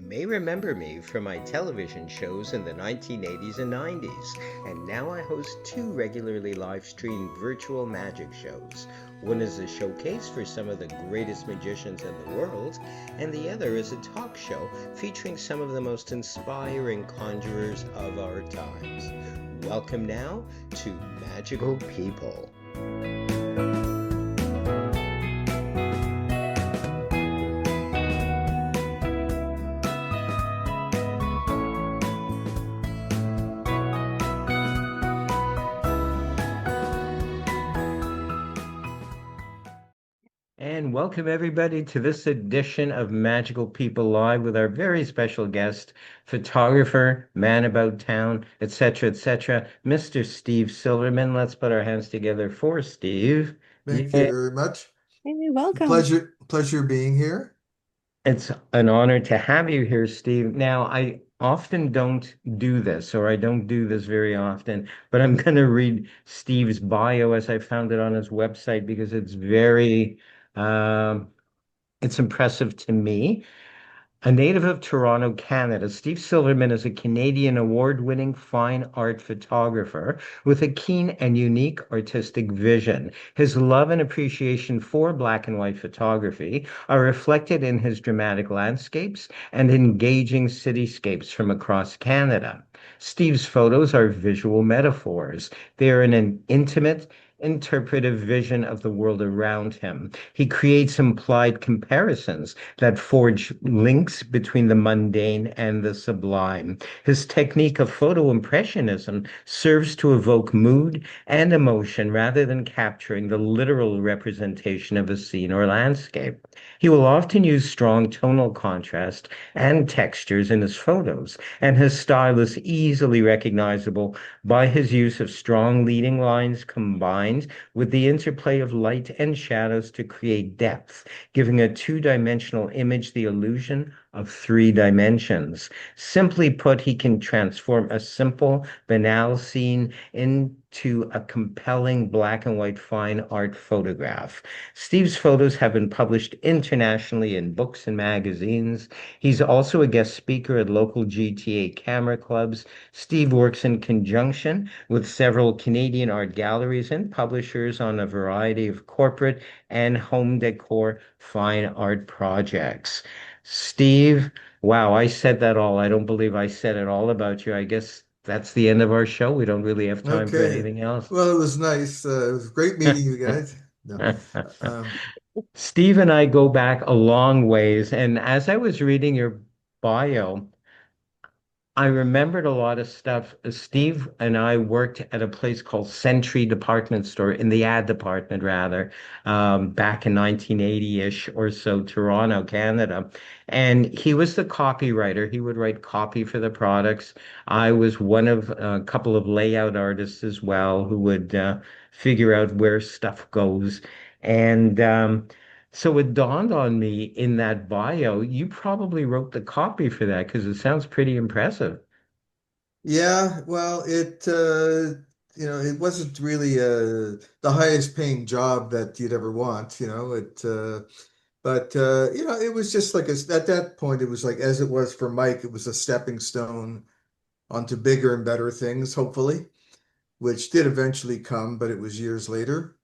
may remember me from my television shows in the 1980s and 90s, and now I host two regularly live streamed virtual magic shows. One is a showcase for some of the greatest magicians in the world, and the other is a talk show featuring some of the most inspiring conjurers of our times. Welcome now to Magical People. And welcome everybody to this edition of Magical People Live with our very special guest, photographer, man about town, etc., Mr. Steve Silverman. Let's put our hands together for Steve. Thank you Yeah, very much. Hey, welcome. Pleasure being here. it's an honor to have you here, Steve. Now, I often don't do this, or I don't do this very often, but I'm going to read Steve's bio as I found it on his website because um, it's impressive to me. A native of Toronto, Canada, Steve Silverman is a Canadian award-winning fine art photographer with a keen and unique artistic vision. His love and appreciation for black and white photography are reflected in his dramatic landscapes and engaging cityscapes from across Canada. Steve's photos are visual metaphors. They are an intimate, interpretive vision of the world around him. He creates implied comparisons that forge links between the mundane and the sublime. His technique of photo impressionism serves to evoke mood and emotion rather than capturing the literal representation of a scene or landscape. He will often use strong tonal contrast and textures in his photos, and his style is easily recognizable by his use of strong leading lines combined with the interplay of light and shadows to create depth, giving a two-dimensional image the illusion of three dimensions. Simply put, he can transform a simple, banal scene into a compelling black and white fine art photograph. Steve's photos have been published internationally in books and magazines. He's also a guest speaker at local GTA camera clubs. Steve works in conjunction with several Canadian art galleries and publishers on a variety of corporate and home decor fine art projects. Steve, wow, I said that all. I don't believe I said it all about you. I guess that's the end of our show. We don't really have time for Okay. anything else. Well, it was nice. It was great meeting you guys. No. Um, Steve and I go back a long ways, and as I was reading your bio, I remembered a lot of stuff. Steve and I worked at a place called Century Department Store in the ad department, rather, back in 1980-ish or so, Toronto, Canada. And he was the copywriter. He would write copy for the products. I was one of a couple of layout artists as well who would figure out where stuff goes. And so it dawned on me in that bio, you probably wrote the copy for that because it sounds pretty impressive. yeah, well, it wasn't really the highest paying job that you'd ever want, but it was just like at that point, it was like as it was for Mike, it was a stepping stone onto bigger and better things, hopefully, which did eventually come, but it was years later.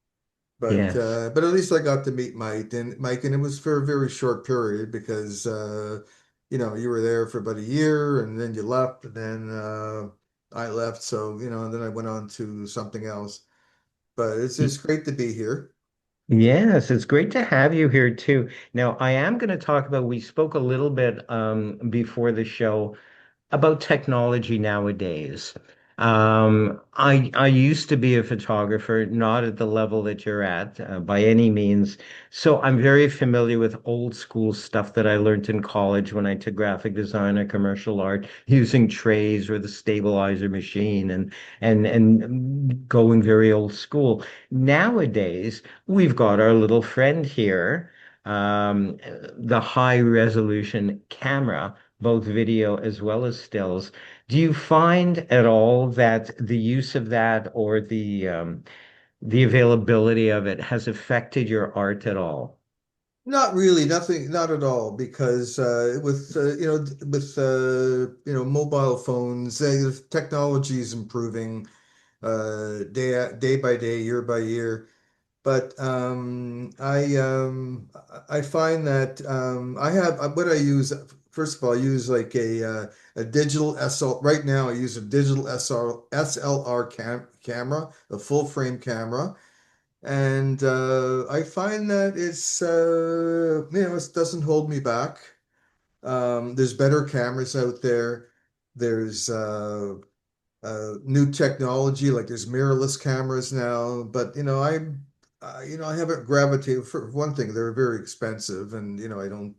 Yes. But at least I got to meet Mike, and it was for a very short period because you were there for about a year and then you left, and then I left, so and then I went on to something else. But it's great to be here. Yes, it's great to have you here too. Now, I am going to talk about, we spoke a little bit before the show about technology nowadays. I used to be a photographer, not at the level that you're at by any means. So I'm very familiar with old school stuff that I learned in college when I took graphic design or commercial art, using trays or the stabilizer machine and going very old school. Nowadays, we've got our little friend here, the high resolution camera, both video as well as stills. Do you find at all that the use of that or the availability of it has affected your art at all? Not really, nothing, not at all, because with mobile phones, technology is improving day by day, year by year. But I find that I have what I use. First of all, I use like a digital SL. Right now, I use a digital SLR camera, a full frame camera. And I find that it doesn't hold me back. There's better cameras out there. There's new technology, like there's mirrorless cameras now. But I haven't gravitated. For one thing, they're very expensive, and I don't.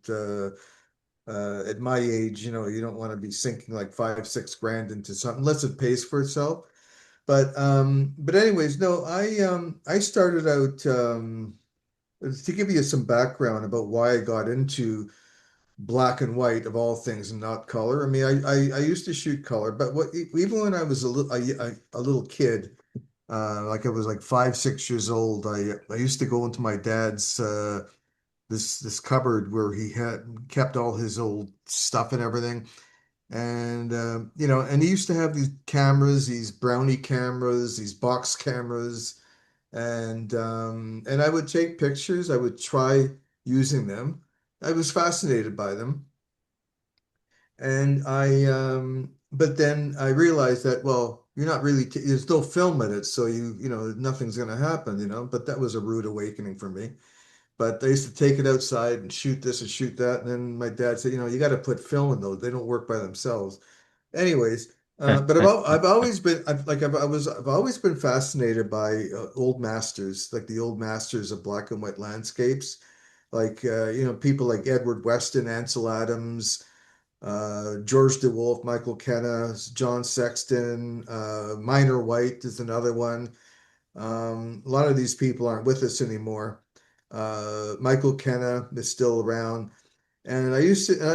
At my age, you don't want to be sinking like 5, 6 grand into something unless it pays for itself. But anyways, no, I started out to give you some background about why I got into black and white of all things and not color. I mean, I used to shoot color, but even when I was a little kid, like I was like 5, 6 years old, I used to go into my dad's this cupboard where he had kept all his old stuff and everything. And and he used to have these cameras, these brownie cameras, these box cameras, and I would take pictures. I would try using them. I was fascinated by them, and but then I realized that, well, you're not really there's no film in it, so nothing's going to happen, But that was a rude awakening for me. But I used to take it outside and shoot this and shoot that, and then my dad said, you got to put film in those. They don't work by themselves. Anyways, but I've always been I've always been fascinated by old masters, like the old masters of black and white landscapes, like people like Edward Weston, Ansel Adams, George DeWolf, Michael Kenna, John Sexton, Minor White is another one. A lot of these people aren't with us anymore. Michael Kenna is still around. And I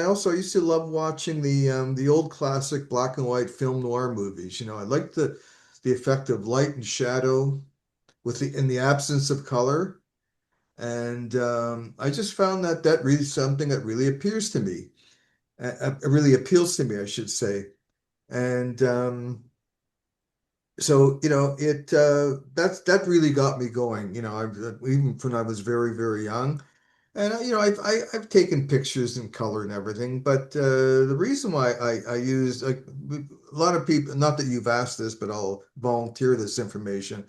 also used to love watching the old classic black and white film noir movies. I liked the effect of light and shadow in the absence of color. And I just found that really something that really appears to me. Really appeals to me, I should say. And so it that really got me going. Even when I was very, very young. And I've taken pictures in color and everything, but the reason why I use like a lot of people, not that you've asked this, but I'll volunteer this information.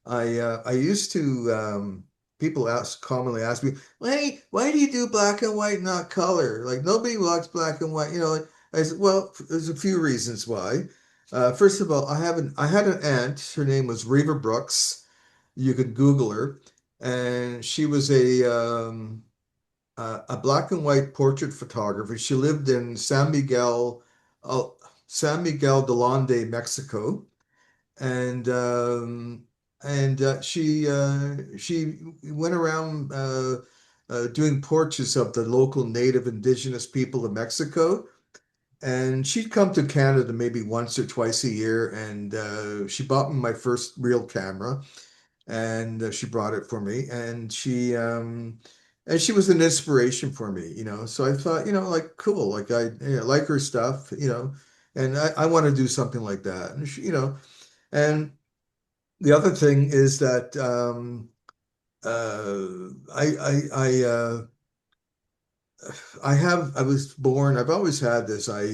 I used to people commonly ask me, why do you do black and white, not color? Like nobody likes black and white, I said, well, there's a few reasons why. First of all, I had an aunt. Her name was Reva Brooks. You could Google her, and she was a black and white portrait photographer. She lived in uh, San Miguel de Allende, Mexico, and she went around doing portraits of the local native indigenous people of Mexico. And she'd come to Canada maybe once or twice a year, and she bought me my first real camera, and she brought it for me, and she was an inspiration for me, so I thought, like cool, like I like her stuff, and I want to do something like that, and and the other thing is that I was born, I've always had this. I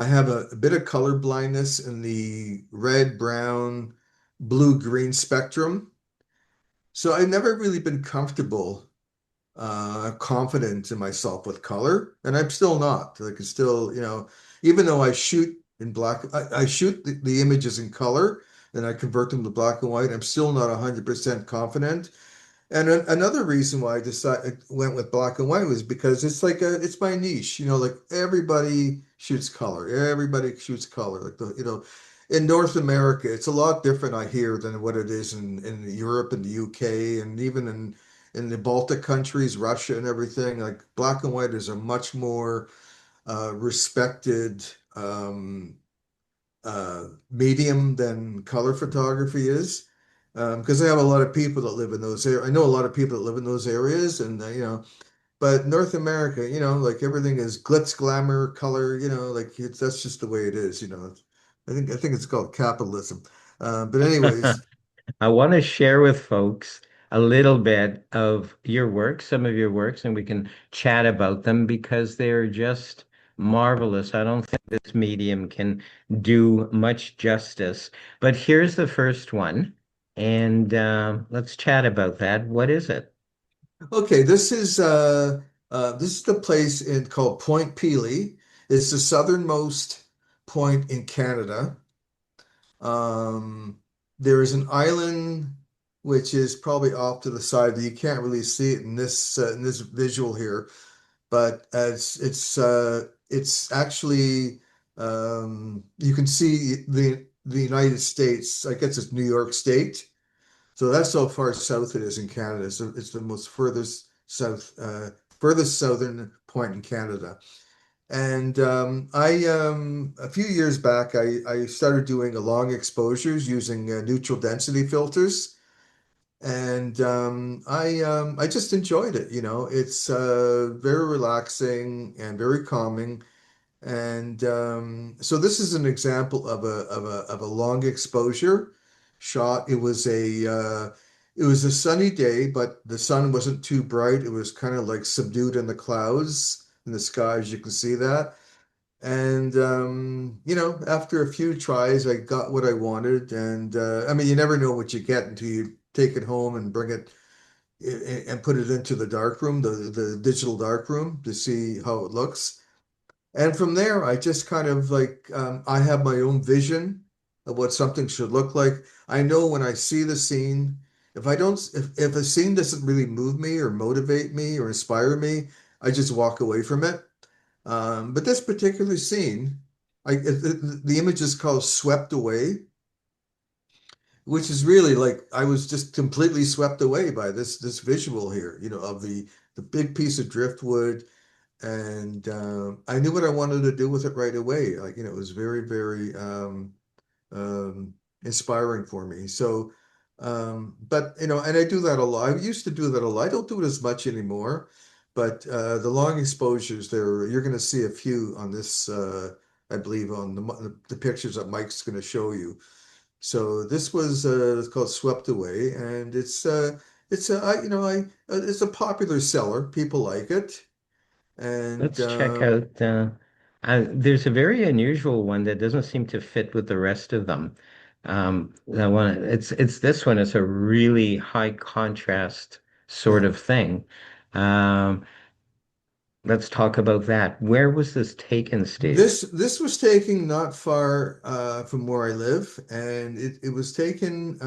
have a bit of color blindness in the red, brown, blue, green spectrum. So I've never really been comfortable, confident in myself with color, and I'm still not. Like it's still, even though I shoot in black, I shoot the images in color, and I convert them to black and white. I'm still not 100% confident. And another reason why I decided went with black and white was because it's my niche. Like everybody shoots color. Everybody shoots color. Like in North America, it's a lot different, I hear, than what it is in Europe and the UK and even in the Baltic countries, Russia and everything. Like black and white is a much more respected medium than color photography is. because I have a lot of people that live in those areas. I know a lot of people that live in those areas, and but North America, like everything is glitz, glamour, color, like that's just the way it is. I think it's called capitalism. But anyways, I want to share with folks a little bit of your work, some of your works, and we can chat about them because they're just marvelous. I don't think this medium can do much justice. But here's the first one, and let's chat about that. What is it? okay, this is the place in called Point Pelee. It's the southernmost point in Canada. Um, there is an island which is probably off to the side. You can't really see it in this visual here, but it's actually you can see the United States. I guess it's New York State. So that's how far south it is in Canada. So it's the most furthest southern point in Canada. And a few years back, I started doing a long exposures using neutral density filters, and I just enjoyed it. It's very relaxing and very calming. And so this is an example of a long exposure shot. It was a sunny day, but the sun wasn't too bright. It was kind of like subdued in the clouds in the sky, as you can see that. And after a few tries, I got what I wanted. And I mean, you never know what you get until you take it home and bring it and put it into the darkroom, the digital darkroom, to see how it looks. And from there, I just kind of like I have my own vision of what something should look like. I know when I see the scene, if a scene doesn't really move me or motivate me or inspire me, I just walk away from it. But this particular scene, the image is called "Swept Away," which is really like I was just completely swept away by this visual here, of the big piece of driftwood, and I knew what I wanted to do with it right away. Like, it was very, very um, inspiring for me. So, but and I do that a lot. I used to do that a lot. I don't do it as much anymore, but the long exposures there, you're going to see a few on this. I believe on the pictures that Mike's going to show you. So this was it's called Swept Away, and it's a I, you know I it's a popular seller. People like it. And Let's check out. There's a very unusual one that doesn't seem to fit with the rest of them. That one, it's this one. It's a really high contrast sort yeah, of thing. Um, let's talk about that. Where was this taken, Steve? this was taken not far from where I live, and it was taken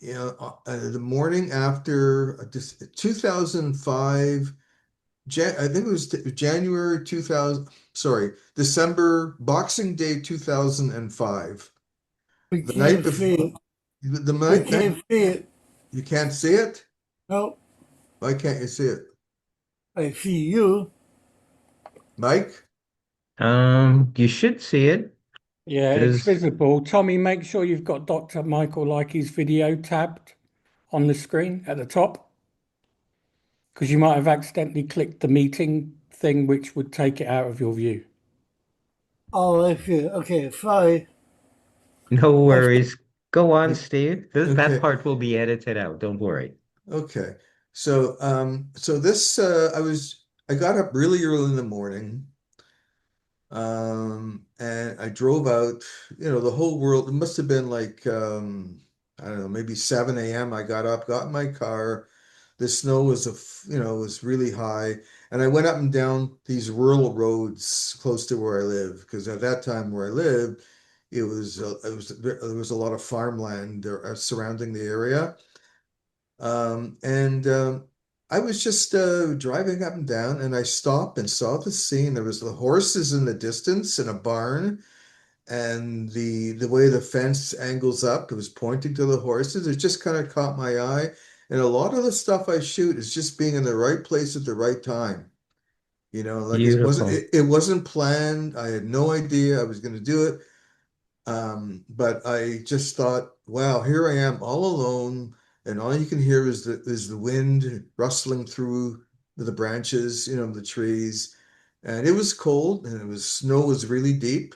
the morning after 2005. I think it was January 2000. Sorry, December Boxing Day 2005. We The night can't see before. it. The We night can't see it. you can't see it. No, Why can't you see it, I see you. Mike? You should see it. Yeah, it's Does visible. Tommy, make sure you've got Dr. Michael Likey's video tabbed on the screen at the top, because you might have accidentally clicked the meeting thing, which would take it out of your view. Oh, I see it. Okay, sorry. no I worries. Go on, Yeah. Steve. That Okay. part will be edited out. Don't worry. Okay. So this I got up really early in the morning, and I drove out, the whole world. It must have been like I don't know, maybe 7 a.m. I got up, got in my car. The snow was really high, and I went up and down these rural roads close to where I live, because at that time where I lived, there was a lot of farmland there surrounding the area. And I was just driving up and down, and I stopped and saw the scene. There was the horses in the distance in a barn, and the way the fence angles up, it was pointing to the horses. It just kind of caught my eye. And a lot of the stuff I shoot is just being in the right place at the right time. Like it wasn't Beautiful. it, it wasn't planned. I had no idea I was going to do it. But I just thought, wow, here I am all alone, and all you can hear is the wind rustling through the branches, the trees. And it was cold, and snow was really deep.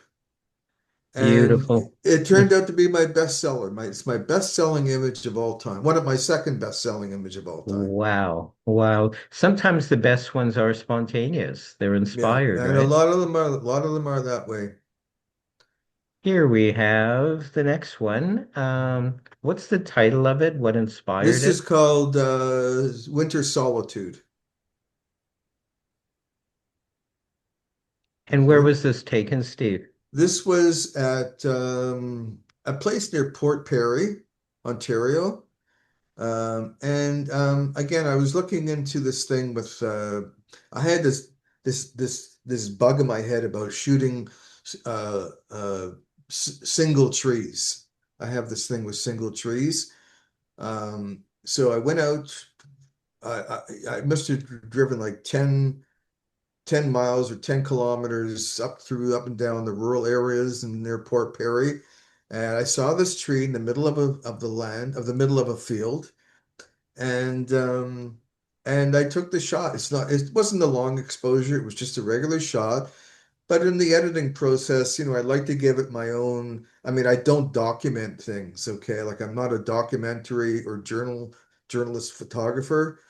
And Beautiful. it turned out to be my bestseller. It's my best-selling image of all time. One of my second best-selling image of all time. Wow. Wow. Sometimes the best ones are spontaneous. They're Yeah, inspired, and a right? lot of them are a lot of them are that way. Here we have the next one. What's the title of it? What inspired This is it? called Winter Solitude. And where Okay. was this taken, Steve? This was at a place near Port Perry, Ontario. And again, I was looking into this thing with I had this bug in my head about shooting uh, uh, single trees. I have this thing with single trees. So I went out. I must have driven like 10 miles or 10 kilometers up and down the rural areas and near Port Perry. And I saw this tree in the middle of the land, of the middle of a field. And I took the shot. It wasn't a long exposure, it was just a regular shot. But in the editing process, I like to give it my own. I mean, I don't document things, okay? Like I'm not a documentary or journalist photographer.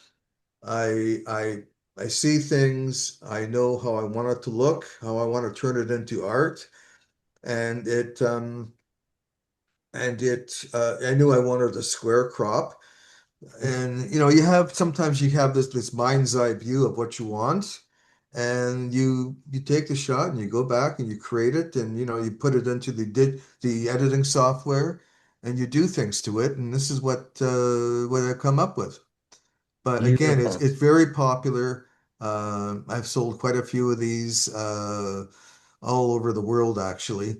I I I see things, I know how I want it to look, how I want to turn it into art, and I knew I wanted a square crop. And sometimes you have this mind's eye view of what you want, and you take the shot and you go back and you create it, and you put it into the editing software, and you do things to it, and this is what I come up with. But again, it's Beautiful. it's very popular. I've sold quite a few of these all over the world actually,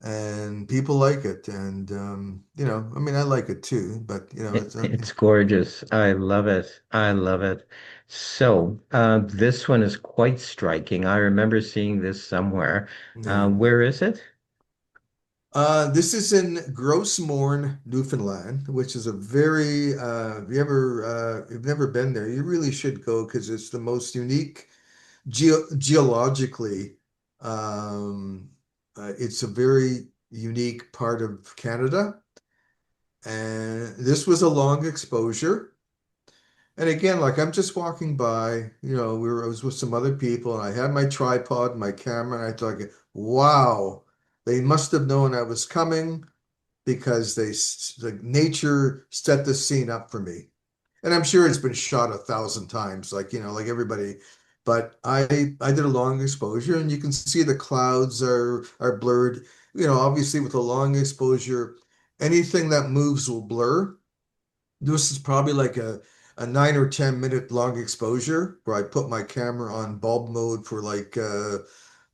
and people like it. And I mean, I like it too. But It's gorgeous. I love it. I love it. So, this one is quite striking. I remember seeing this somewhere. yeah. Where is it? This is in Grossmorn, Newfoundland, which is a very if you've never been there, you really should go because it's the most unique geologically. Um, it's a very unique part of Canada. And this was a long exposure. And again, like I'm just walking by, I was with some other people and I had my tripod, my camera, and I thought, wow, they must have known I was coming because the nature set the scene up for me. And I'm sure it's been shot 1,000 times, like like everybody. But I did a long exposure, and you can see the clouds are blurred. Obviously with a long exposure, anything that moves will blur. This is probably like a 9 or 10 minute long exposure where I put my camera on bulb mode for like 9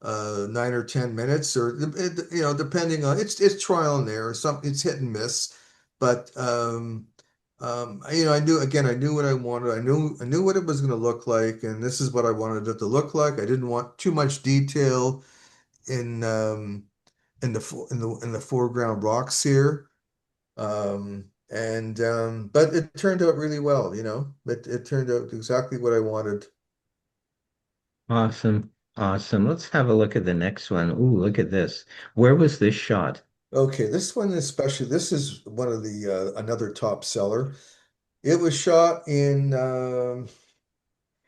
or 10 minutes, or depending on it's trial and error. It's hit and miss, but I knew what I wanted. I knew what it was going to look like, and this is what I wanted it to look like. I didn't want too much detail in in the foreground rocks here. But it turned out really well, it turned out exactly what I wanted. Awesome. Awesome. Let's have a look at the next one. Ooh, look at this. Where was this shot? Okay, this one especially, this is one of the another top seller. It was shot in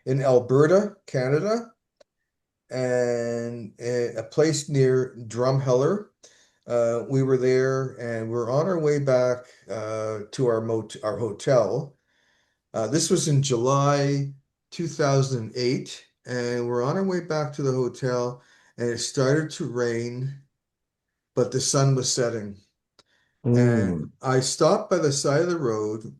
Alberta, Canada, and a place near Drumheller. We were there and we're on our way back to our hotel. This was in July 2008, and we're on our way back to the hotel, and it started to rain, but the sun was setting. And Ooh. I stopped by the side of the road,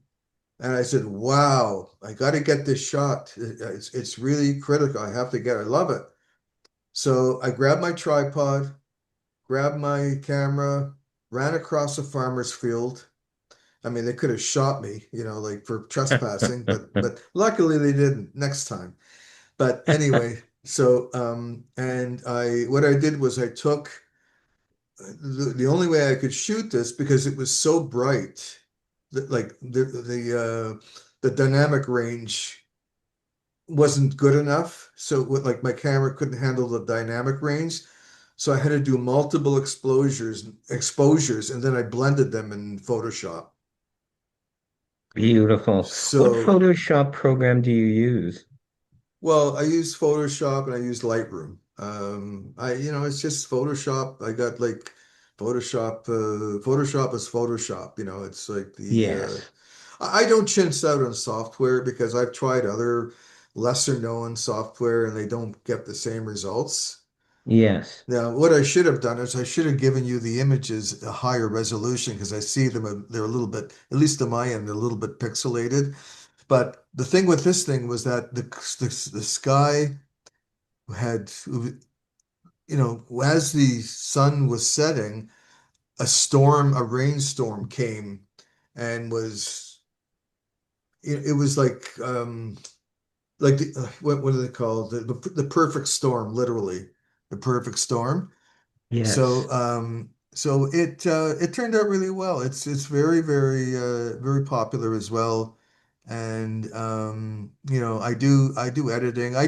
and I said, "Wow, I got to get this shot. It's really critical. I have to get. I love it." So I grabbed my tripod, grabbed my camera, ran across a farmer's field. I mean, they could have shot me, like for trespassing, but luckily they didn't next time. But anyway, so and I what I did was I took the only way I could shoot this because it was so bright, that like the dynamic range wasn't good enough. So like my camera couldn't handle the dynamic range. So I had to do multiple exposures, and then I blended them in Photoshop. Beautiful. What So, Photoshop program do you use? well, I use Photoshop and I use Lightroom. It's just Photoshop. I got like Photoshop is Photoshop. It's like Yes. I don't chintz out on software because I've tried other lesser known software and they don't get the same results. Yes. Now, what I should have done is I should have given you the images a higher resolution because I see them, they're a little bit, at least on my end, they're a little bit pixelated. But the thing with this thing was that the sky had, as the sun was setting, a rainstorm came and it was like what do they call it? The perfect storm, literally, the perfect storm. Yes. So it turned out really well. It's very very popular as well, and I do editing. I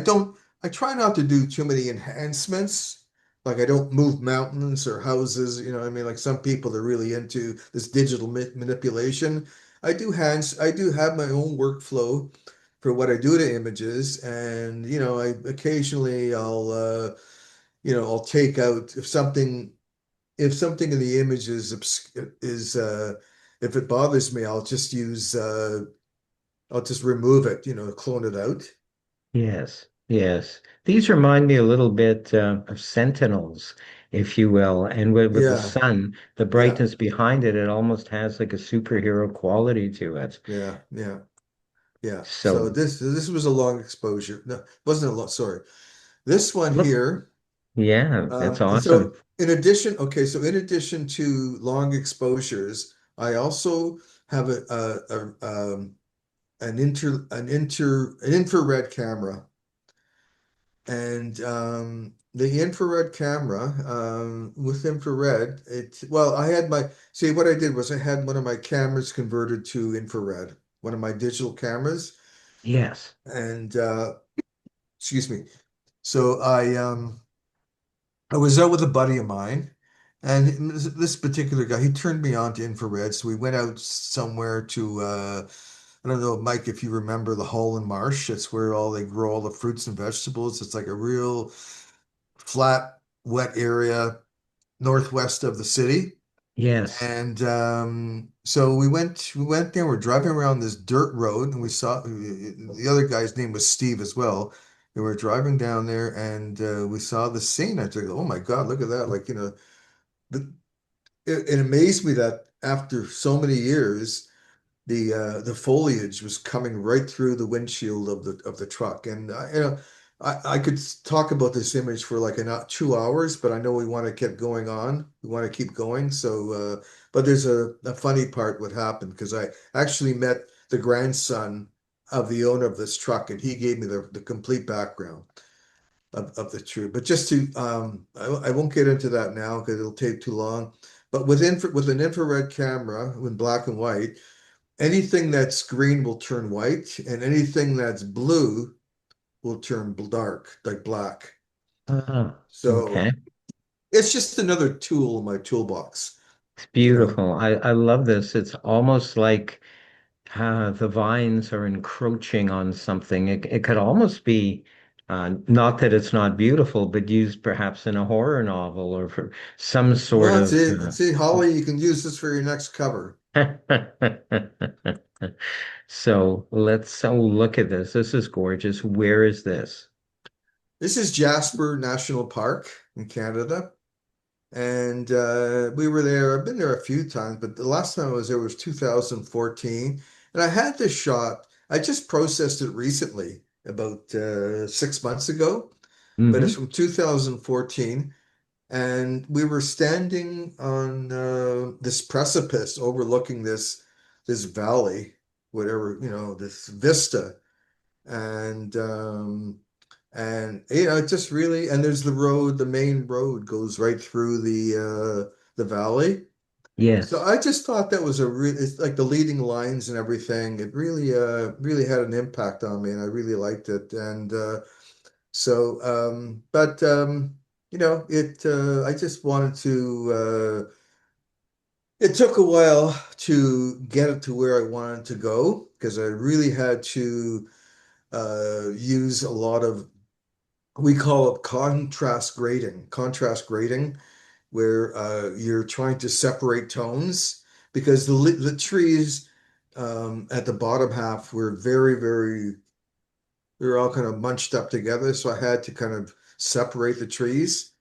try not to do too many enhancements. Like I don't move mountains or houses. You know, what I mean, like some people are really into this digital manipulation. I do have my own workflow for what I do to images, and I occasionally I'll take out if something in the image is if it bothers me, I'll just remove it, clone it out. Yes. Yes. These remind me a little bit of sentinels, if you will. And with the Yeah, sun, the yeah, brightness behind it, it almost has like a superhero quality to it. yeah. Yeah. So So this was a long exposure. No, wasn't a lot, sorry. This one look, here, yeah, that's so awesome. so in addition to long exposures, I also have an infrared camera. And the infrared camera, with infrared, I had what I did was I had one of my cameras converted to infrared, one of my digital cameras. Yes. And excuse me. So I was out with a buddy of mine, and this particular guy, he turned me on to infrared. So we went out somewhere to, I don't know, Mike, if you remember the Holland Marsh. It's where they grow all the fruits and vegetables. It's like a real flat, wet area northwest of the city. Yes. And so we went there. We're driving around this dirt road, and we saw the other guy's name was Steve as well. And we're driving down there, and we saw the scene. I took, oh my God, look at that! Like the, it amazed me that after so many years, the foliage was coming right through the windshield of the truck. And I could talk about this image for like not 2 hours, but I know we want to keep going on. We want to keep going. So, but there's a funny part what happened because I actually met the grandson of the owner of this truck, and he gave me the complete background of the truth. But just to I won't get into that now because it'll take too long. But with an infrared camera in black and white, anything that's green will turn white, and anything that's blue will turn dark, like black. Okay. So it's just another tool in my toolbox, It's you know. beautiful. I love this. It's almost like the vines are encroaching on something. It could almost be, not that it's not beautiful, but used perhaps in a horror novel or for some sort Well, of. see, Holly, you can use this for your next cover. So look at this. This is gorgeous. Where is this? This is Jasper National Park in Canada. And we were there. I've been there a few times, but the last time I was there was 2014. And I had this shot. I just processed it recently, about 6 months ago, but it's Hmm. from 2014. And we were standing on this precipice overlooking this valley, whatever, this vista. And it just really, and there's the main road goes right through the valley. So Yes. I just thought that was a real, it's like the leading lines and everything. It really, really had an impact on me, and I really liked it. And but I just wanted to. It took a while to get it to where I wanted to go because I really had to use a lot of, we call it contrast grading, where you're trying to separate tones because the trees at the bottom half were they were all kind of munched up together. So I had to kind of separate the trees.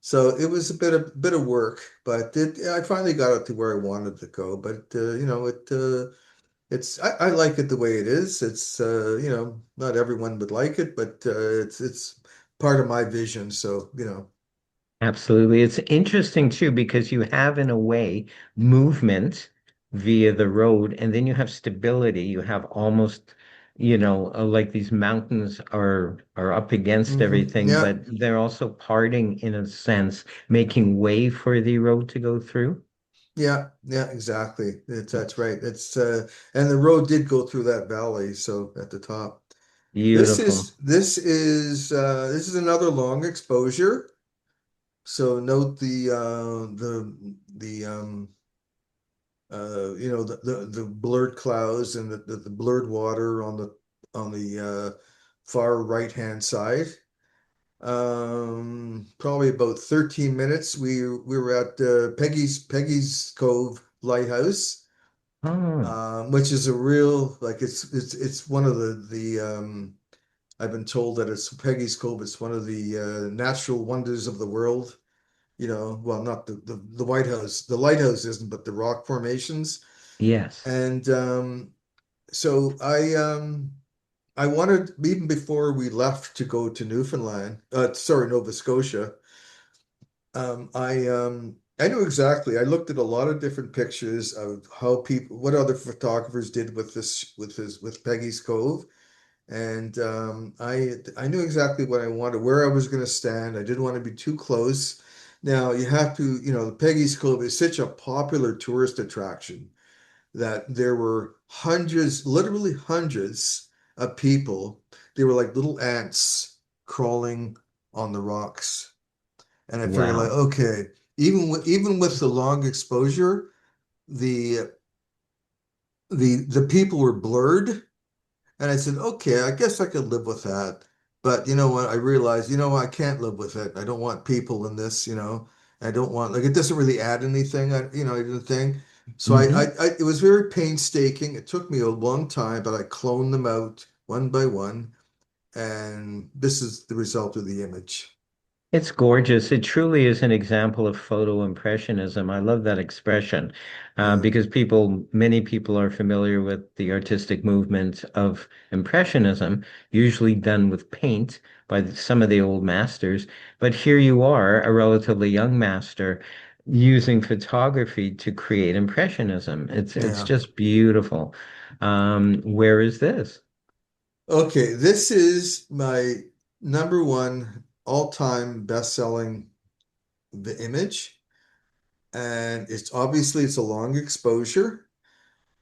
So it was a bit of work, but I finally got it to where I wanted to go. But I like it the way it is. It's not everyone would like it, but it's part of my vision. So Absolutely. It's interesting too because you have, in a way, movement via the road, and then you have stability. You have almost, like these mountains are up against everything, yeah. but they're also parting in a sense, making way for the road to go through. Yeah, exactly. That's right. And the road did go through that valley, so at the top. Beautiful. This is another long exposure. So note the blurred clouds and the blurred water on the far right hand side. Probably about 13 minutes. We were at Peggy's Cove Lighthouse, Oh, which is a real like it's one of the I've been told that it's Peggy's Cove. It's one of the natural wonders of the world. Well, not the White House. The lighthouse isn't, but the rock formations. yes. And so I wanted even before we left to go to Newfoundland, sorry, Nova Scotia. I knew exactly. I looked at a lot of different pictures of what other photographers did with Peggy's Cove, and I knew exactly what I wanted, where I was going to stand. I didn't want to be too close. Now you have to, the Peggy's Cove is such a popular tourist attraction that there were hundreds, literally hundreds of people. They were like little ants crawling on the rocks. And I figured like, Wow. okay, even with the long exposure, the the people were blurred. And I said, okay, I guess I could live with that. But you know what? I realized, I can't live with it. I don't want people in this. I don't want like it doesn't really add anything, I didn't think. So Hmm. it was very painstaking. It took me a long time, but I cloned them out one by one, and this is the result of the image. It's gorgeous. It truly is an example of photo impressionism. I love that expression Yeah, because many people are familiar with the artistic movement of impressionism, usually done with paint by some of the old masters. But here you are, a relatively young master, using photography to create impressionism. It's yeah. just beautiful. Where is this? Okay, this is my number one all-time best-selling image. And it's a long exposure.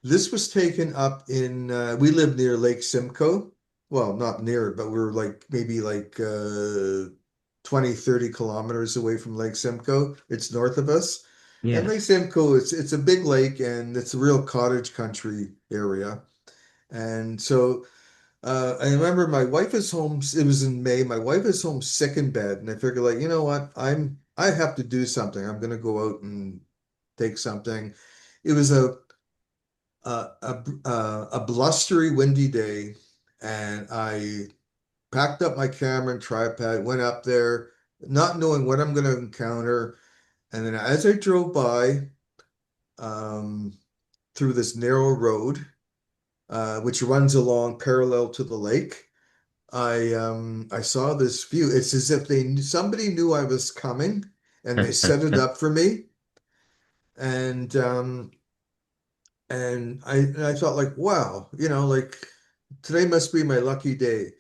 This was taken up we live near Lake Simcoe. Well, not near, but we're like maybe like 20, 30 kilometers away from Lake Simcoe. It's north of us. And Lake Yes. Simcoe, it's a big lake and it's a real cottage country area. And so I remember my wife is home. It was in May. My wife is home sick in bed, and I figured, like, you know what? I have to do something. I'm gonna go out and take something. It was a blustery, windy day, and I packed up my camera and tripod, went up there, not knowing what I'm gonna encounter. And then as I drove by um, through this narrow road, which runs along parallel to the lake. I saw this view. It's as if somebody knew I was coming and they set it up for me. And I thought like, wow, like today must be my lucky day.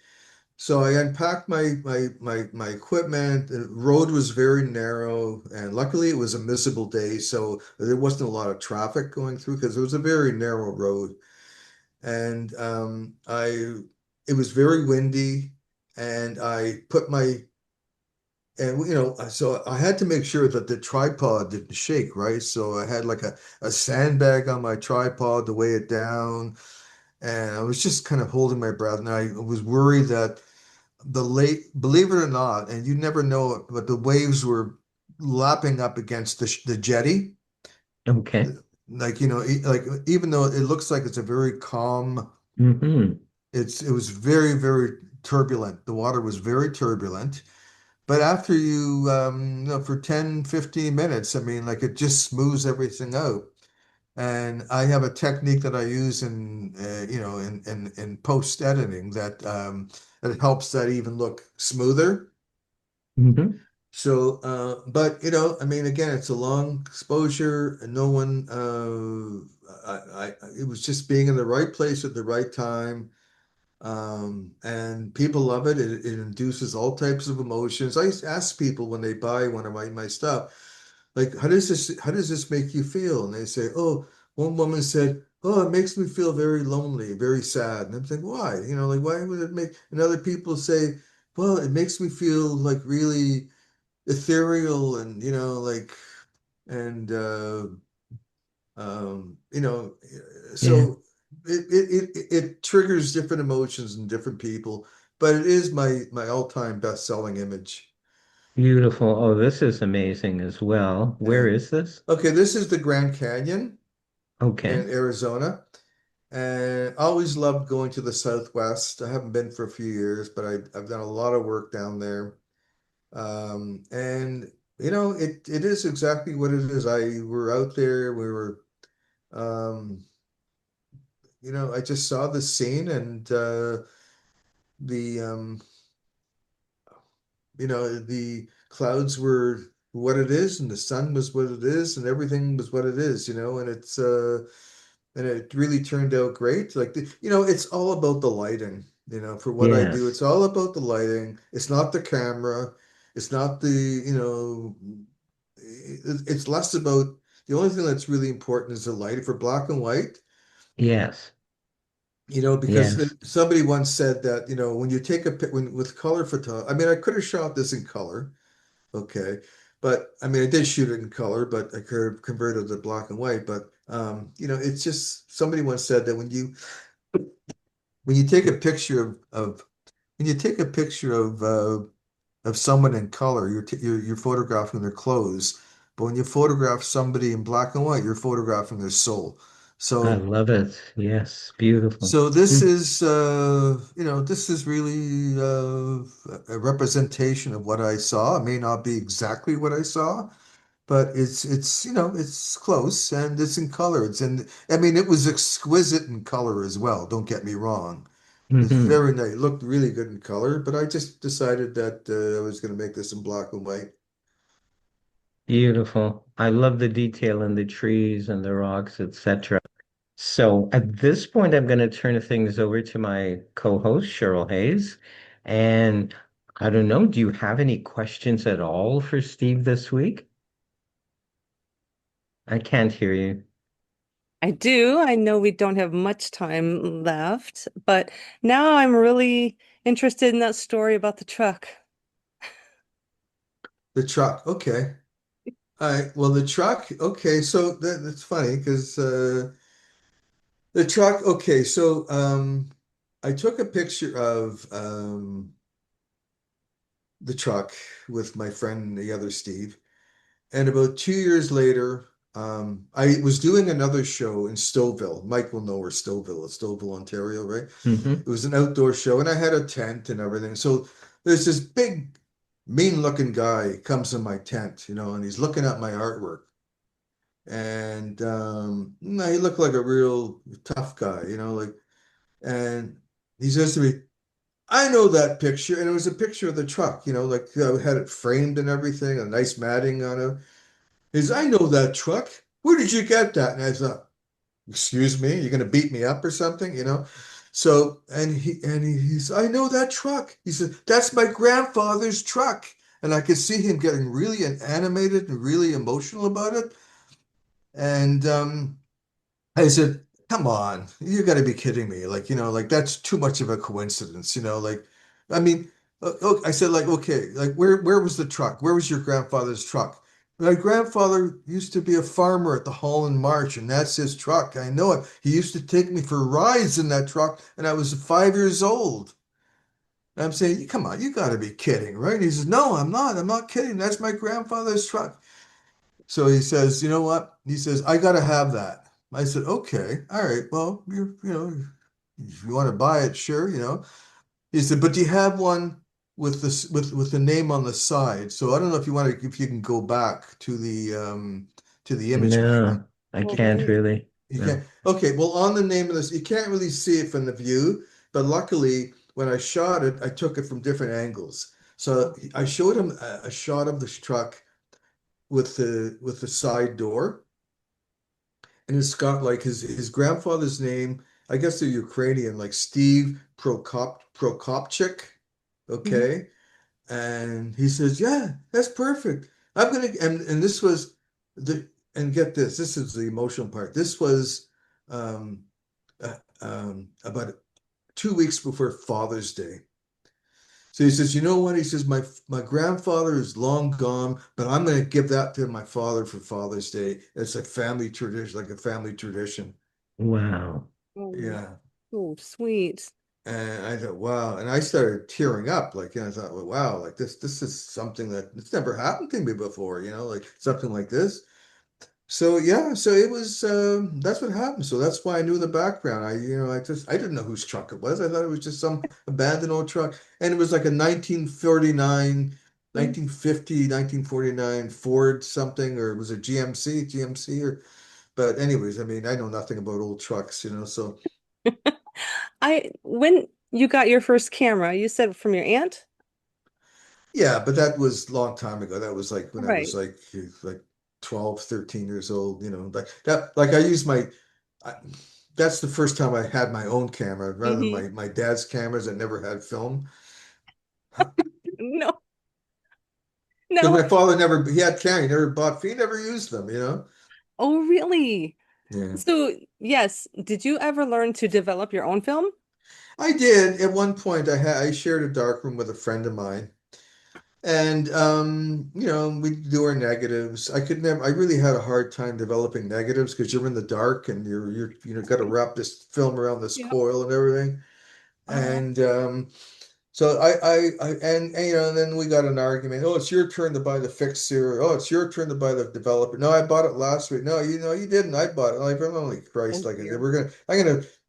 So I unpacked my equipment. The road was very narrow, and luckily it was a miserable day, so there wasn't a lot of traffic going through because it was a very narrow road. And it was very windy, and I put my and so I had to make sure that the tripod didn't shake, right? So I had like a sandbag on my tripod to weigh it down, and I was just kind of holding my breath, and I was worried that believe it or not, and you never know it, but the waves were lapping up against the jetty. Okay. Like, like even though it looks like it's a very calm, Hmm. it was very, very turbulent. The water was very turbulent. But after for 10, 15 minutes, I mean, like it just smooths everything out. And I have a technique that I use in post editing that helps that even look smoother. Hmm. So, but I mean, again, it's a long exposure, and no one, it was just being in the right place at the right time. And people love it. It induces all types of emotions. I ask people when they buy one of my stuff, like, how does this make you feel? And they say, oh, one woman said, oh, it makes me feel very lonely, very sad. And I'm thinking, why? Like, why would it make? And other people say, well, it makes me feel like really ethereal and like and you know Yeah. so it triggers different emotions in different people, but it is my all-time best-selling image. Beautiful. Oh, this is amazing as well. Where Yeah. is this? Okay, this is the Grand Canyon Okay. in Arizona, and I always loved going to the Southwest. I haven't been for a few years, but I've done a lot of work down there. And it is exactly what it is. I were out there, we were um, I just saw the scene, and the the clouds were what it is, and the sun was what it is, and everything was what it is, and it really turned out great. Like it's all about the lighting, for what I do. Yes. It's all about the lighting. It's not the camera. It's not it's less about the only thing that's really important is the light for black and white. Yes. Because Yes. somebody once said that, when you take a when with color photo, I mean, I could have shot this in color, okay, but I mean, I did shoot it in color, but I could have converted to black and white. But it's just somebody once said that when you take a picture of when you take a picture of someone in color, you're photographing their clothes, but when you photograph somebody in black and white, you're photographing their soul. I So love it. Yes. Beautiful. So this Mm. is, this is really a representation of what I saw. It may not be exactly what I saw, but it's close and it's in color. I mean, it was exquisite in color as well. Don't get me wrong. It's Hmm. very nice. It looked really good in color, but I just decided that I was going to make this in black and white. Beautiful. I love the detail in the trees and the rocks, etc. So at this point, I'm going to turn things over to my co-host, Cheryl Hayes. And I don't know, do you have any questions at all for Steve this week? I can't hear you. I do. I know we don't have much time left, but now I'm really interested in that story about the truck. The truck, okay. All right. Well, the truck, okay. So that's funny because the truck, okay, so I took a picture of the truck with my friend, the other Steve, and about 2 years later, I was doing another show in Stouffville. Mike will know where Stouffville is, Stouffville, Ontario, right? Hmm. It was an outdoor show, and I had a tent and everything. So there's this big, mean-looking guy comes in my tent, and he's looking at my artwork. And no, he looked like a real tough guy, and he says to me, I know that picture. And it was a picture of the truck, like I had it framed and everything, a nice matting on it. He says, I know that truck. Where did you get that? And I thought, excuse me, you're going to beat me up or something, So, he's, I know that truck. He said, that's my grandfather's truck. And I could see him getting really animated and really emotional about it. And I said, come on, you got to be kidding me. Like, like that's too much of a coincidence, like, I mean, I said, like, okay, like, where was the truck? Where was your grandfather's truck? My grandfather used to be a farmer at the Holland Marsh, and that's his truck. I know it. He used to take me for rides in that truck, and I was 5 years old. And I'm saying, come on, you got to be kidding, right? He says, no, I'm not. I'm not kidding. That's my grandfather's truck. So he says, you know what? He says, I gotta have that. I said, okay, all right. Well, if you want to buy it, sure. He said, but do you have one with this with the name on the side? So I don't know if you want to if you can go back to the image, Michael. No, I Well, can't right. really. You No. can't. Okay, well, on the name of this, you can't really see it from the view, but luckily, when I shot it, I took it from different angles. So I showed him a shot of this truck with the side door, and it's got like his grandfather's name. I guess they're Ukrainian, like Steve Prokopchik. Mhm. Okay, and he says, "Yeah, that's perfect. I'm gonna." And this was the and get this. This is the emotional part. This was um, about 2 weeks before Father's Day. So he says, you know what? He says, my grandfather is long gone, but I'm going to give that to my father for Father's Day. It's a family tradition, like a family tradition. Wow. Oh, Yeah. oh, sweet. And I thought, wow. And I started tearing up. Like, I thought, well, wow, like this is something that it's never happened to me before, like something like this. So yeah, so it was that's what happened. So that's why I knew the background. I didn't know whose truck it was. I thought it was just some abandoned old truck. And it was like a 1949, Mm. 1950, 1949 Ford something, or it was a GMC or but anyways, I mean, I know nothing about old trucks, so When you got your first camera, you said from your aunt? yeah, but that was a long time ago. That was like when I was Right. like 12, 13 years old, like that like I used my I, that's the first time I had my own camera rather than Hmm. my dad's cameras that never had film. No, Because no. my father never he had camera, he never used them. Oh, really? Yeah. So, yes, did you ever learn to develop your own film? I did at one point I shared a darkroom with a friend of mine. And we do our negatives. I really had a hard time developing negatives because you're in the dark and you're got to wrap this film around this Yep. coil and everything. Oh, And so and then we got an argument. Oh, it's your turn to buy the fixer. Oh, it's your turn to buy the developer. No, I bought it last week. No, you didn't. I bought it. Like, holy Christ! oh Like, dear.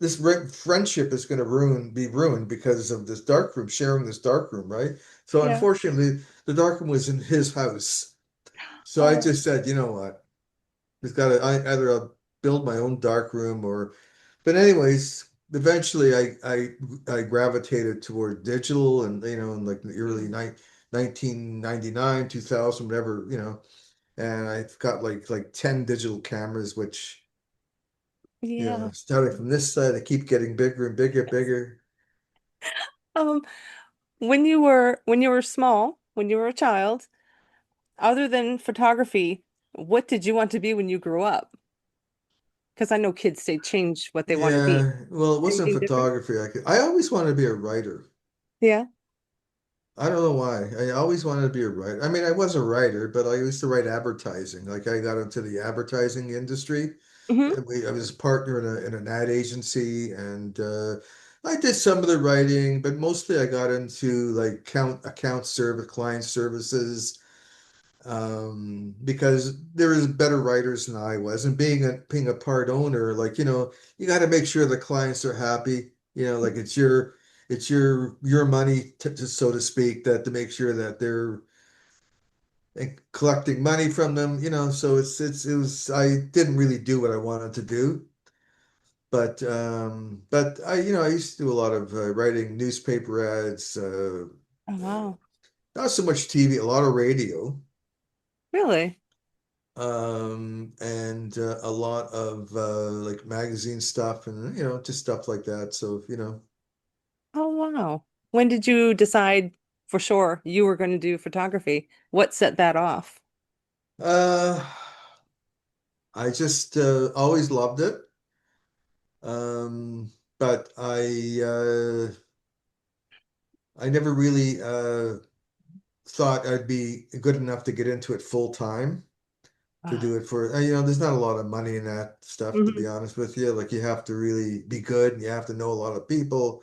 this friendship is gonna be ruined because of this dark room, sharing this dark room, right? So Yeah. unfortunately, the dark room was in his house. So I Oh, just said, you know what? It's got to either I'll build my own dark room or but anyways, eventually I gravitated toward digital and in like the early mm, 1999, 2000, whatever, and I've got like 10 digital cameras, which, yeah. starting from this side, I keep getting bigger and bigger, bigger. Um, when you were small, when you were a child, other than photography, what did you want to be when you grew up? Because I know kids they change what they want to be. Yeah, well, it wasn't Anything different? photography. I always wanted to be a writer. Yeah. I don't know why. I always wanted to be a writer. I mean, I was a writer, but I used to write advertising. Like I got into the advertising industry. Hmm. I was a partner in an ad agency, and I did some of the writing, but mostly I got into like account service, client services, because there was better writers than I was, and being a part owner, like you got to make sure the clients are happy. Like it's your money, so to speak, that to make sure that they're collecting money from them. So it was I didn't really do what I wanted to do. But I used to do a lot of writing newspaper ads, Oh, wow. not so much TV, a lot of radio. Really? and a lot of like magazine stuff and just stuff like that. So, Oh, wow. When did you decide for sure you were going to do photography? What set that off? uh, I just always loved it. Um, but I never really thought I'd be good enough to get into it full time to Ah. do it for, there's not a lot of money in that stuff, to be Mhm. honest with you. Like you have to really be good and you have to know a lot of people.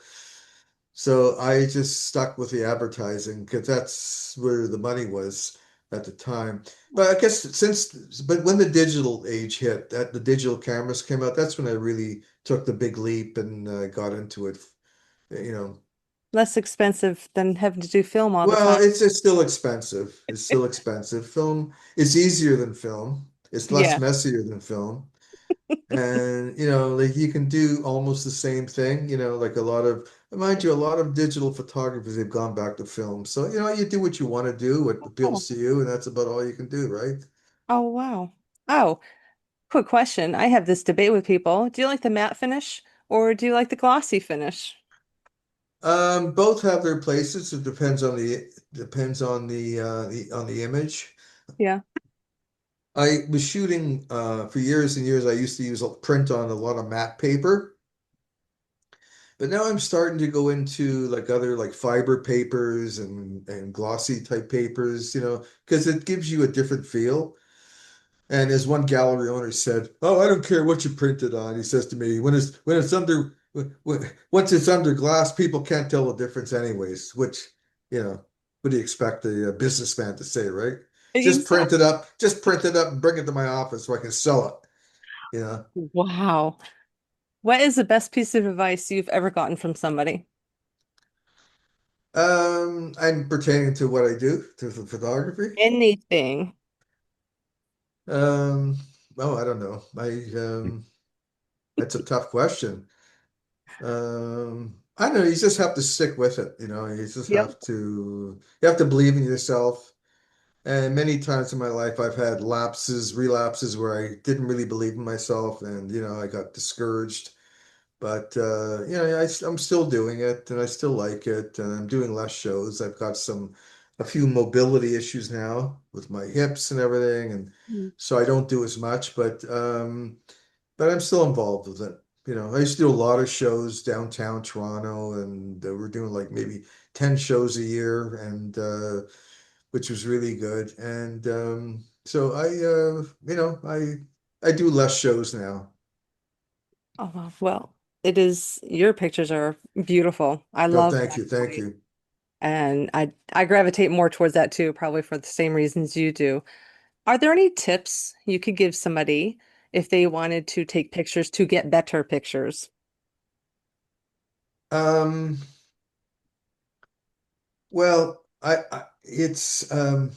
So I just stuck with the advertising because that's where the money was at the time. But I guess but when the digital age hit, that the digital cameras came out, that's when I really took the big leap and got into it. You know, Less expensive than having to do film all the well, time. it's still expensive. It's still expensive. Film is easier than film. It's less Yeah. messier than film. And like you can do almost the same thing, like mind you, a lot of digital photographers, they've gone back to film. So, you do what you want to do, what Oh, appeals to you, and that's about all you can do, right? oh, wow. Oh, quick question. I have this debate with people. Do you like the matte finish or do you like the glossy finish? Both have their places. It depends on the image. Yeah. I was shooting for years and years. I used to use a print on a lot of matte paper. But now I'm starting to go into like other like fiber papers and glossy type papers, because it gives you a different feel. And as one gallery owner said, "Oh, I don't care what you printed on." He says to me, once it's under glass, people can't tell the difference anyways." Which, what do you expect a businessman to say, right? Exactly. Just print it up and bring it to my office so I can sell it. Wow. What is the best piece of advice you've ever gotten from somebody? I'm pertaining to what I do, to the photography. Anything. Um, oh, I don't know. That's a tough question. I don't know. You just have to stick with it. Yep. You have to believe in yourself. And many times in my life, I've had relapses where I didn't really believe in myself, and I got discouraged. But I'm still doing it, and I still like it, and I'm doing less shows. I've got a few mobility issues now with my hips and everything, and Mm. so I don't do as much. But I'm still involved with it. I used to do a lot of shows downtown Toronto, and we're doing like maybe 10 shows a year, and which was really good. And so I do less shows now. Oh, wow. Well, your pictures are beautiful. I No, love thank black you, and thank white. you. And I gravitate more towards that too, probably for the same reasons you do. Are there any tips you could give somebody if they wanted to take pictures to get better pictures? Um, well, it's the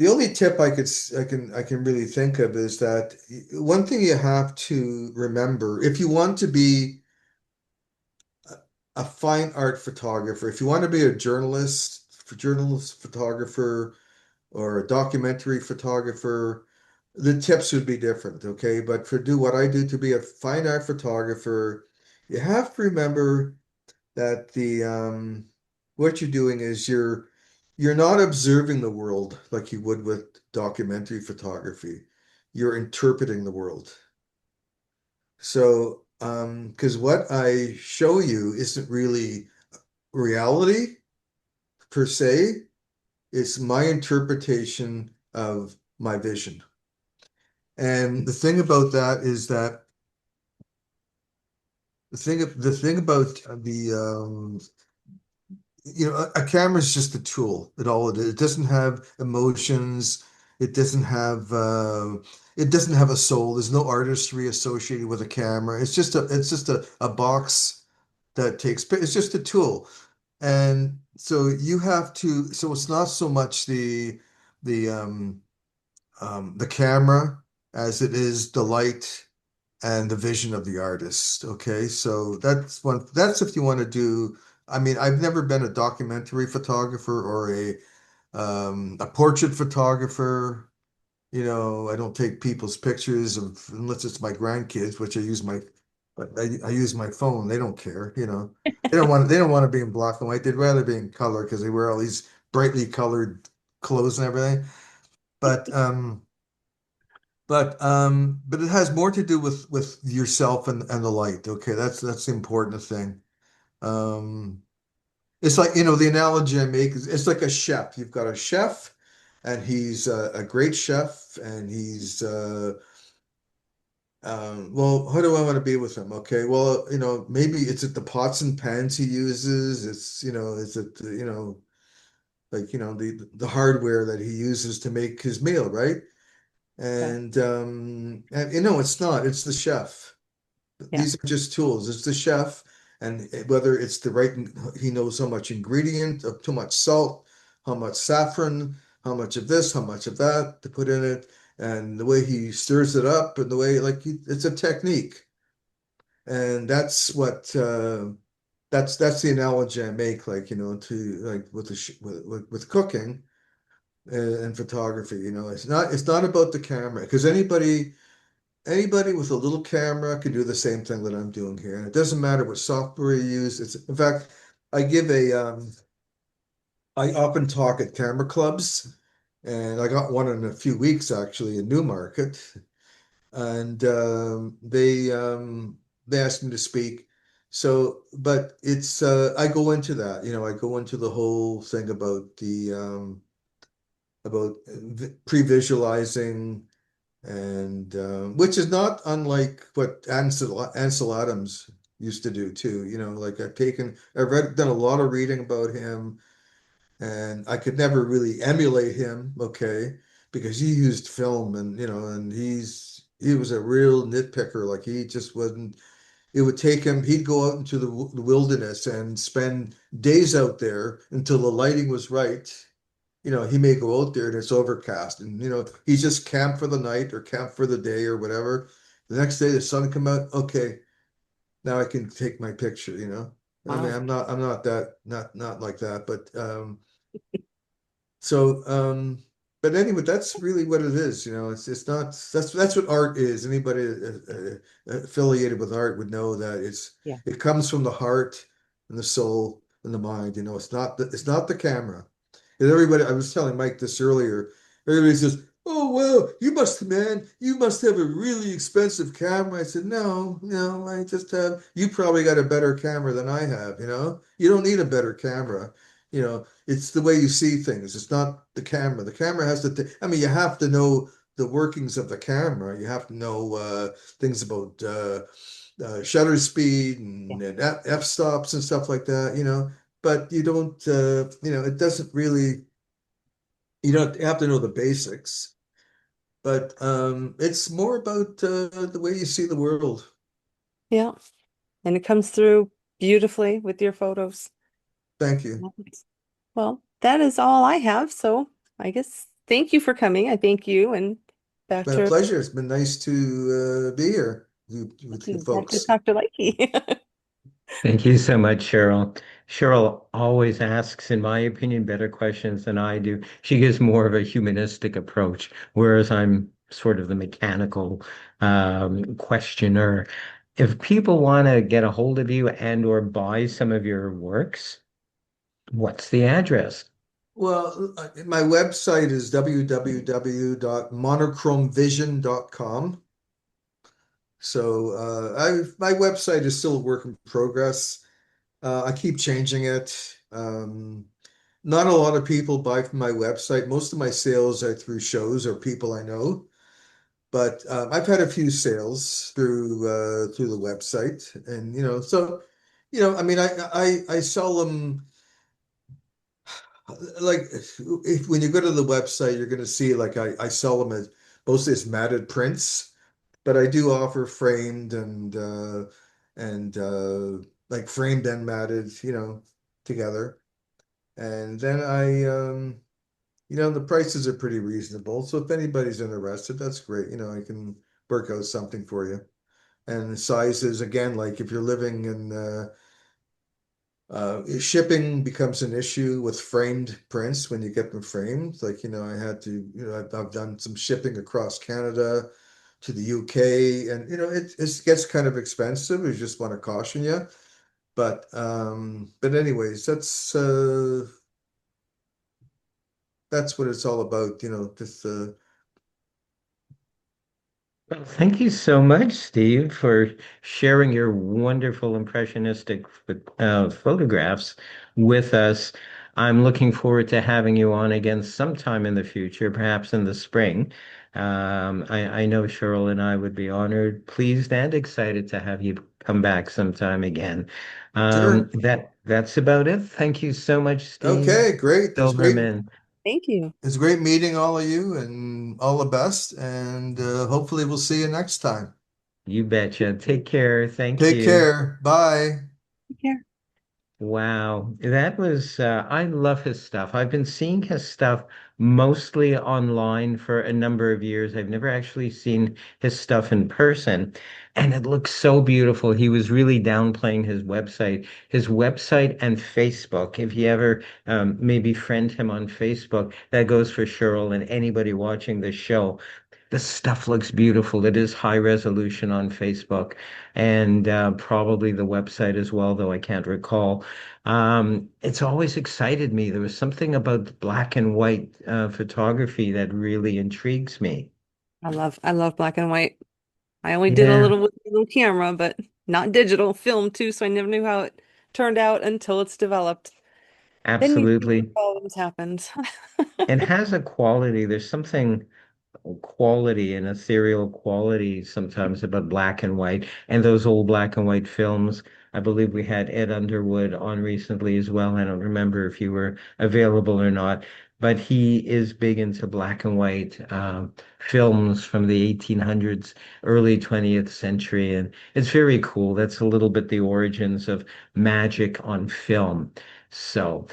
only tip I can really think of is that one thing you have to remember if you want to be a fine art photographer, if you want to be a journalist photographer or a documentary photographer, the tips would be different, okay? But for do what I do to be a fine art photographer, you have to remember that the what you're doing is you're not observing the world like you would with documentary photography. You're interpreting the world. So, because what I show you isn't really reality per se, it's my interpretation of my vision. And the thing about that is that the thing about a camera is just a tool. It is. It doesn't have emotions. It doesn't have it doesn't have a soul. There's no artistry associated with a camera. It's just a box that it's just a tool. And so so it's not so much the the camera as it is the light and the vision of the artist. Okay, so that's if you want to do. I mean, I've never been a documentary photographer or a A portrait photographer. I don't take people's pictures of unless it's my grandkids, which I use my phone. They don't care. They don't want to be in black and white. They'd rather be in color because they wear all these brightly colored clothes and everything. But um, but it has more to do with yourself and the light. Okay, that's the important thing. Um, it's like, the analogy I make is it's like a chef. You've got a chef, and he's a great chef, and he's well, how do I want to be with him? Okay, well, maybe it's at the pots and pans he uses. It's at like the hardware that he uses to make his meal, right? Yeah. And it's not. It's the chef. Yeah. These are just tools. It's the chef, and whether it's the right, he knows how much ingredient, too much salt, how much saffron, how much of this, how much of that to put in it, and the way he stirs it up, and the way it's a technique, and that's the analogy I make, to like with with cooking and photography. It's not about the camera because anybody with a little camera can do the same thing that I'm doing here. And it doesn't matter what software you use. In fact, I give I often talk at camera clubs, and I got one in a few weeks actually in Newmarket. And they asked me to speak. So, but I go into that, I go into the whole thing about pre-visualizing and which is not unlike what Ansel Adams used to do too. Like done a lot of reading about him, and I could never really emulate him, okay, because he used film, and he was a real nitpicker. Like he just wasn't. It would take him. He'd go out into the wilderness and spend days out there until the lighting was right. He may go out there and it's overcast, and he's just camp for the night or camp for the day or whatever. The next day the sun come out. Okay, now I can take my picture. I mean, Wow. I'm not like that, but so but anyway, that's really what it is. It's not. That's what art is. Anybody affiliated with art would know that Yeah. it comes from the heart and the soul and the mind. It's not the camera. And everybody, I was telling Mike this earlier. Everybody says, "Oh well, you must have a really expensive camera." I said, "No, no, I just have. You probably got a better camera than I have. You don't need a better camera. It's the way you see things. It's not the camera. The camera has to. I mean, you have to know the workings of the camera. You have to know things about shutter speed Yeah. and f-stops and stuff like that. But you don't. It doesn't really. You don't have to know the basics. But it's more about the way you see the world. Yeah. And it comes through beautifully with your photos. Thank you. Nice. Well, that is all I have. So I guess thank you for coming. I thank you and It's back been a to pleasure. It's been nice to be here with you back to folks. Dr. Likey. Thank you so much, Cheryl. Cheryl always asks, in my opinion, better questions than I do. She gives more of a humanistic approach, whereas I'm sort of the mechanical questioner. If people want to get a hold of you and or buy some of your works, what's the address? Well, my website is www.monochromevision.com. So my website is still a work in progress. I keep changing it. Not a lot of people buy from my website. Most of my sales are through shows or people I know. But I've had a few sales through the website, and so I mean, I sell them. Like when you go to the website, you're going to see like I sell them as mostly as matted prints, but I do offer framed and like framed and matted, together. And then the prices are pretty reasonable. So if anybody's interested, that's great. I can work out something for you. And the sizes, again, like if you're living in Shipping becomes an issue with framed prints when you get them framed. Like, I had to, I've done some shipping across Canada to the UK, and it gets kind of expensive. I just want to caution you. But anyways, that's what it's all about, just Well, thank you so much, Steve, for sharing your wonderful impressionistic photographs with us. I'm looking forward to having you on again sometime in the future, perhaps in the spring. I know Cheryl and I would be honored, pleased, and excited to have you come back sometime again. sure. That's about it. Thank you so much, Steve Okay, great. Silverman. Thank you. It's great meeting all of you, and all the best. And hopefully we'll see you next time. You betcha. Take care. Thank Take you. care. Bye. Take care. Wow, that was, I love his stuff. I've been seeing his stuff mostly online for a number of years. I've never actually seen his stuff in person, and it looks so beautiful. He was really downplaying his website and Facebook. If you ever maybe friend him on Facebook, that goes for Cheryl and anybody watching the show. The stuff looks beautiful. It is high resolution on Facebook and probably the website as well, though I can't recall. It's always excited me. There was something about black and white photography that really intrigues me. I love black and white. I only did a Yeah, little with a little camera, but not digital film too, so I never knew how it turned out until it's developed. Then you see what absolutely. problems happened. It has a quality. There's something quality and ethereal quality sometimes about black and white and those old black and white films. I believe we had Ed Underwood on recently as well. I don't remember if you were available or not, but he is big into black and white films from the 1800s, early 20th century, and it's very cool. That's a little bit the origins of magic on film. So,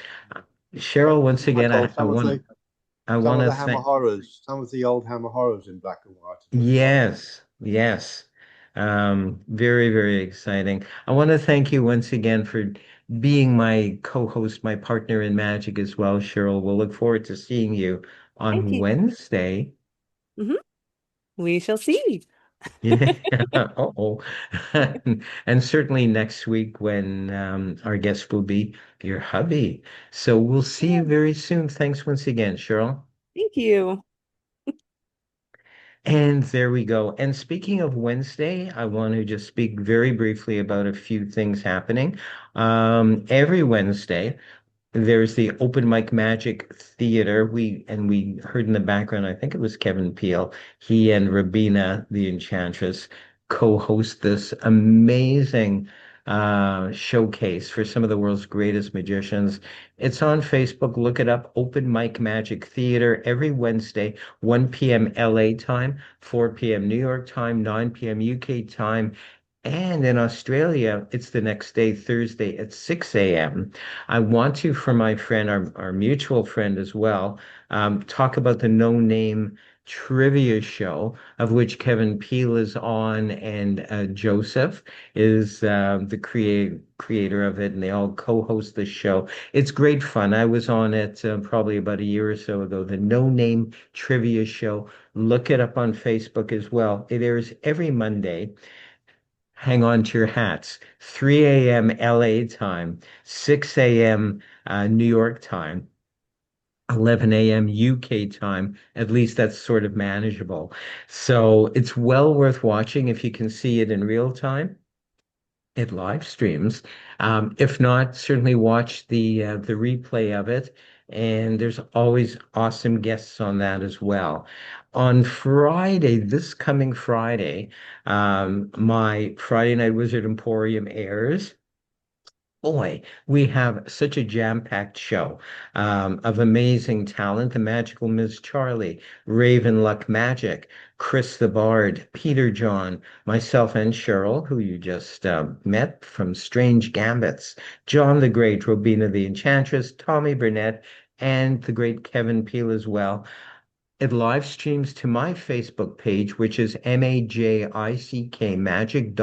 Cheryl, once again, Michael, I some want of to the Hammer thank. horrors, some of the old Hammer horrors in black and white are pretty funny. Yes, yes. Very, very exciting. I want to thank you once again for being my co-host, my partner in magic as well, Cheryl. We'll look forward to seeing you Thank on you. Wednesday. Hmm. We shall see. Yeah. Uh-oh. And certainly next week when our guest will be your hubby. So we'll see Yeah, you very soon. Thanks once again, Cheryl. thank you. And there we go. And speaking of Wednesday, I want to just speak very briefly about a few things happening. Every Wednesday, there's the Open Mic Magic Theater. We heard in the background, I think it was Kevin Peele. He and Rabina, the Enchantress, co-host this amazing showcase for some of the world's greatest magicians. It's on Facebook. Look it up. Open Mic Magic Theater every Wednesday, 1 p.m. LA time, 4 p.m. New York time, 9 p.m. UK time. And in Australia, it's the next day, Thursday at 6 a.m. I want to, for my friend, our mutual friend as well, talk about the No Name Trivia Show, of which Kevin Peele is on, and Joseph is the creator of it, and they all co-host the show. It's great fun. I was on it probably about a year or so ago, the No Name Trivia Show. Look it up on Facebook as well. It airs every Monday. Hang on to your hats. 3 a.m. LA time, 6 a.m. New York time, 11 a.m. UK time. At least that's sort of manageable. So it's well worth watching if you can see it in real time. It live streams. If not, certainly watch the replay of it. And there's always awesome guests on that as well. On Friday, this coming Friday, my Friday Night Wizard Emporium airs. Boy, we have such a jam-packed show of amazing talent. The Magical Miss Charlie, Raven Luck Magic, Chris the Bard, Peter John, myself and Cheryl, who you just met from Strange Gambits, John the Great, Robina the Enchantress, Tommy Burnett, and the great Kevin Peele as well. It live streams to my Facebook page, which is MAJICK Magic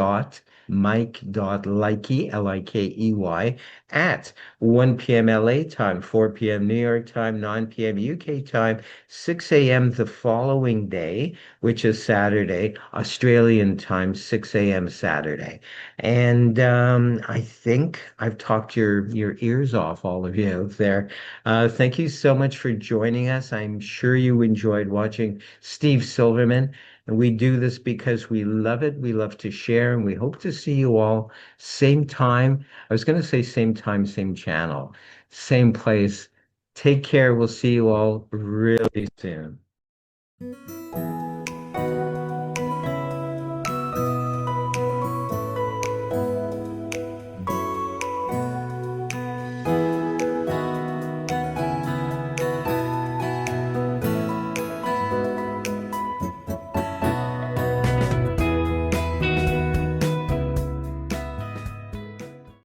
Mike.Likey, Likey, at 1 p.m. LA time, 4 p.m. New York time, 9 p.m. UK time, 6 a.m. the following day, which is Saturday, Australian time, 6 a.m. Saturday. And I think I've talked your ears off, all of you out there. Thank you so much for joining us. I'm sure you enjoyed watching Steve Silverman. And we do this because we love it. We love to share, and we hope to see you all same time. I was going to say same time, same channel, same place. Take care. We'll see you all really soon.